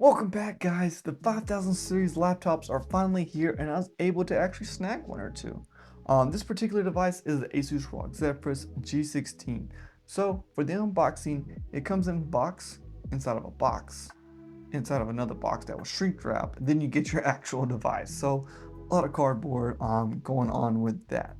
Welcome back, guys. The 5000 series laptops are finally here, and I was able to actually snag one or two. This particular device is the Asus ROG Zephyrus G16. So for the unboxing, it comes in a box inside of a box inside of another box that was shrink wrap. Then you get your actual device. So a lot of cardboard going on with that.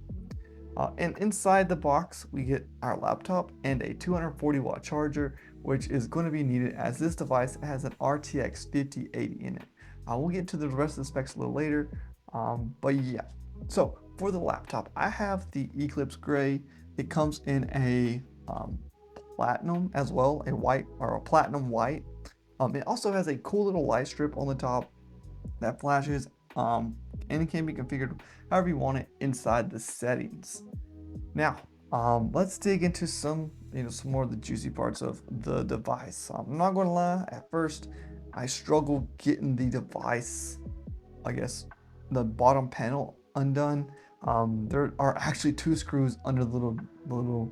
And inside the box, we get our laptop and a 240-watt charger, which is going to be needed as this device has an RTX 5080 in it. We'll get to the rest of the specs a little later, but yeah. So for the laptop, I have the Eclipse Gray. It comes in a platinum as well, a white or a platinum white. It also has a cool little light strip on the top that flashes, and it can be configured however you want it inside the settings. Now, let's dig into some more of the juicy parts of the device. I'm not going to lie, at first I struggled getting the device, I guess, the bottom panel undone. There are actually two screws under the little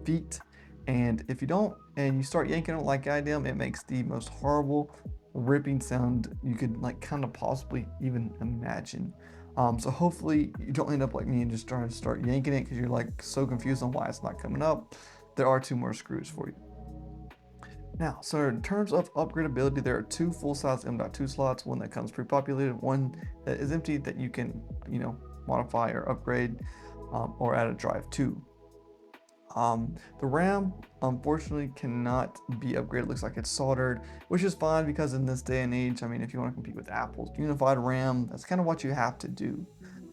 feet, and if you don't, and you start yanking it like I did, it makes the most horrible ripping sound you could like kind of possibly even imagine. So hopefully you don't end up like me and just trying to start yanking it because you're like so confused on why it's not coming up. There are two more screws for you. Now, so in terms of upgradability, there are two full-size M.2 slots, one that comes pre-populated, one that is empty that you can, modify or upgrade, or add a drive to. The RAM unfortunately cannot be upgraded. It looks like it's soldered, which is fine because in this day and age, I mean, if you want to compete with Apple's unified RAM, that's kind of what you have to do.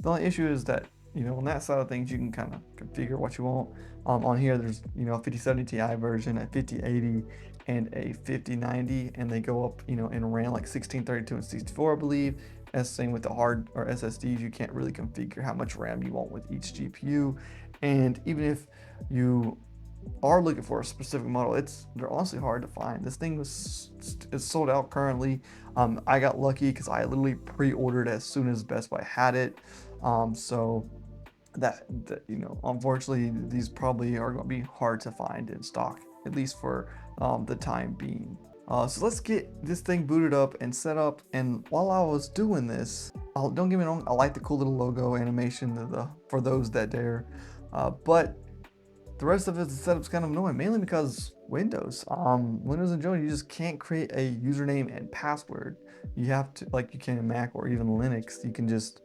The only issue is that, on that side of things, you can kind of configure what you want. On here, there's, a 5070 Ti version, a 5080, and a 5090, and they go up, in RAM like 16, 32, and 64, I believe. As same with the hard or SSDs, you can't really configure how much RAM you want with each GPU. And even if you are looking for a specific model, they're honestly hard to find. This thing is sold out currently. I got lucky because I literally pre-ordered as soon as Best Buy had it. So that unfortunately, these probably are going to be hard to find in stock, at least for the time being. So let's get this thing booted up and set up. And while I was doing this, don't get me wrong, I like the cool little logo animation for those that dare. But the rest of the setup's kind of annoying, mainly because Windows and Joe, you just can't create a username and password. You have to, like you can in Mac or even Linux, you can just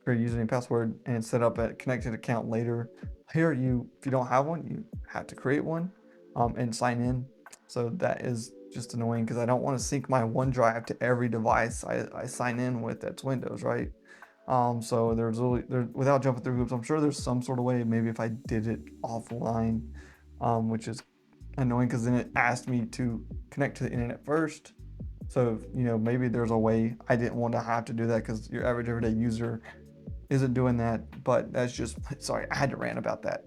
create a username and password and set up a connected account later. Here, if you don't have one, you have to create one and sign in. So that is just annoying because I don't want to sync my OneDrive to every device I sign in with that's Windows, right? So without jumping through hoops, I'm sure there's some sort of way, maybe if I did it offline, which is annoying because then it asked me to connect to the internet first. So, maybe there's a way. I didn't want to have to do that because your average everyday user isn't doing that, but that's just, sorry, I had to rant about that.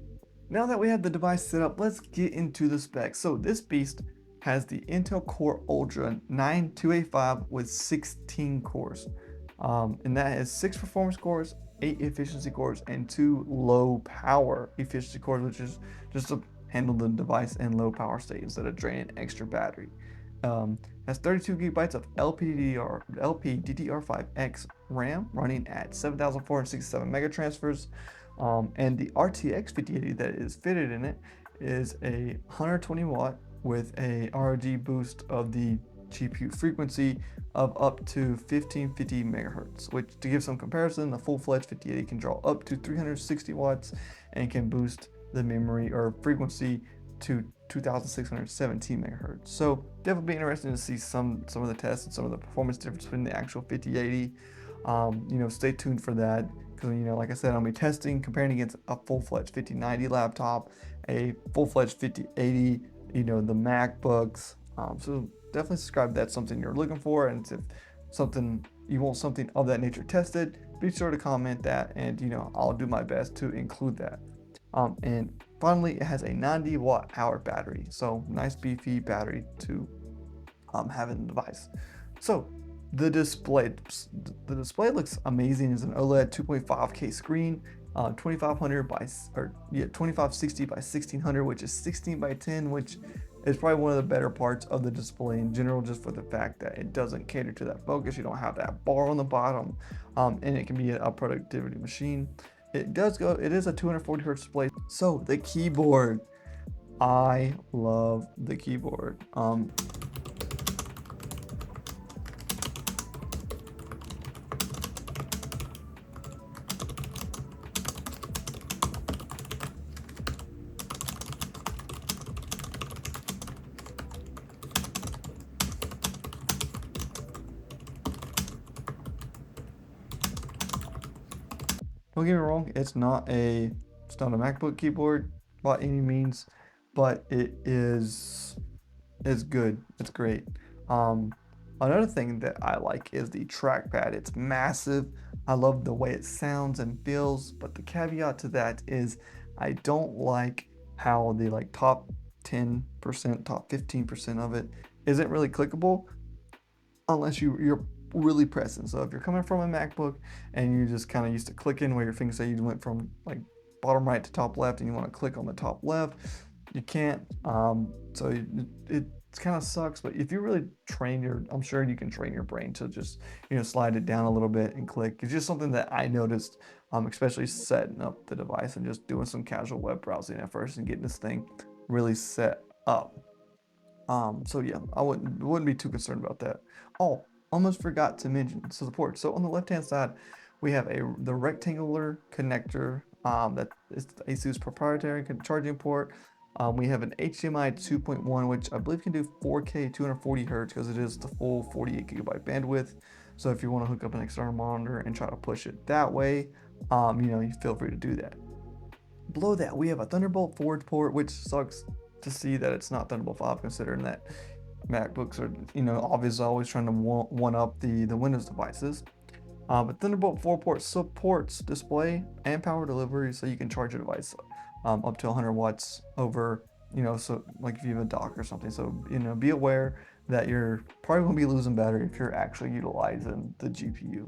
Now that we have the device set up, let's get into the specs. So this beast has the Intel Core Ultra 9285 with 16 cores. And that has 6 performance cores, 8 efficiency cores, and 2 low power efficiency cores, which is just to handle the device in low power state instead of draining extra battery. Has 32 gigabytes of LPDDR5X RAM running at 7,467 megatransfers. And the RTX 5080 that is fitted in it is a 120 watt with a ROG boost of the GPU frequency of up to 1550 megahertz, which, to give some comparison, the full-fledged 5080 can draw up to 360 watts and can boost the memory or frequency to 2617 megahertz. So definitely be interesting to see some of the tests and some of the performance difference between the actual 5080. Stay tuned for that because like I said, I'll be testing, comparing against a full-fledged 5090 laptop, a full-fledged 5080, the MacBooks. So definitely subscribe if that's something you're looking for, and if you want something of that nature tested, be sure to comment that, and I'll do my best to include that. And finally, it has a 90 watt hour battery, so nice beefy battery to have in the device. So the display looks amazing. It's an OLED 2.5K screen, 2560 by 1600, which is 16 by 10, which It's probably one of the better parts of the display in general, just for the fact that it doesn't cater to that focus. You don't have that bar on the bottom, and it can be a productivity machine. It is a 240 hertz display. So the keyboard, I love the keyboard. Don't get me wrong, it's not a MacBook keyboard by any means, but it's good. It's great. Um, Another thing that I like is the trackpad. It's massive. I love the way it sounds and feels, but the caveat to that is I don't like how the like top 10%, top 15% of it isn't really clickable unless you're really pressing. So if you're coming from a MacBook and you're just kind of used to clicking where your fingers say you went from like bottom right to top left and you want to click on the top left, you can't. So it kind of sucks. But if you really I'm sure you can train your brain to just slide it down a little bit and click. It's just something that I noticed, especially setting up the device and just doing some casual web browsing at first and getting this thing really set up. So yeah, I wouldn't be too concerned about that. Oh, almost forgot to mention support. So on the left hand side, we have the rectangular connector that is the Asus proprietary charging port. We have an HDMI 2.1, which I believe can do 4K 240 hertz because it is the full 48 gigabyte bandwidth. So if you want to hook up an external monitor and try to push it that way, you feel free to do that. Below that, we have a Thunderbolt forward port, which sucks to see that it's not Thunderbolt 5, considering that MacBooks are, obviously always trying to one up the Windows devices. But Thunderbolt 4 port supports display and power delivery, so you can charge your device up to 100 watts over, so like if you have a dock or something. So, be aware that you're probably going to be losing battery if you're actually utilizing the GPU.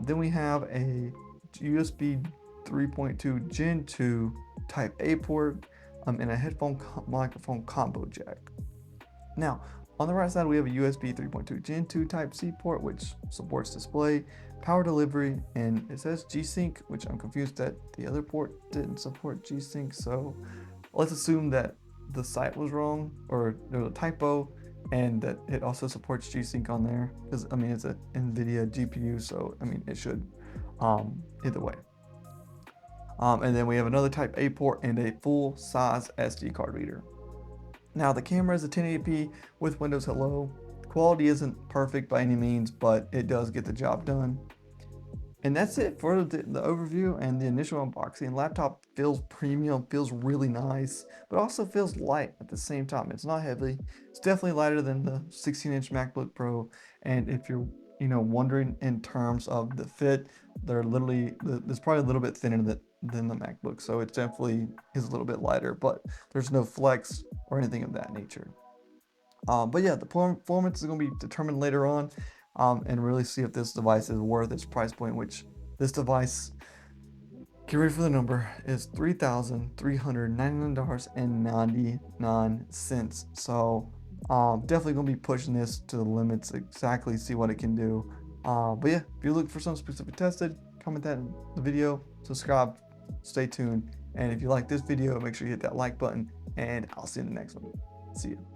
Then we have a USB 3.2 Gen 2 Type A port and a headphone microphone combo jack. Now, on the right side, we have a USB 3.2 Gen 2 Type C port, which supports display, power delivery, and it says G-Sync, which I'm confused that the other port didn't support G-Sync. So let's assume that the site was wrong or there was a typo and that it also supports G-Sync on there. Because, it's an NVIDIA GPU, so, it should either way. And then we have another Type A port and a full-size SD card reader. Now the camera is a 1080p with Windows Hello. Quality isn't perfect by any means, but it does get the job done. And that's it for the overview and the initial unboxing. Laptop feels premium, feels really nice, but also feels light at the same time. It's not heavy. It's definitely lighter than the 16-inch MacBook Pro. And if you're wondering in terms of the fit, there's probably a little bit thinner than the MacBook, so it definitely is a little bit lighter, but there's no flex or anything of that nature. But yeah, the performance is going to be determined later on, and really see if this device is worth its price point, which this device, get ready for the number, is $3,399.99. So definitely going to be pushing this to the limits, exactly see what it can do. But yeah, if you're looking for something specific tested, comment that in the video, subscribe, stay tuned, and if you like this video, make sure you hit that like button, and I'll see you in the next one. See you.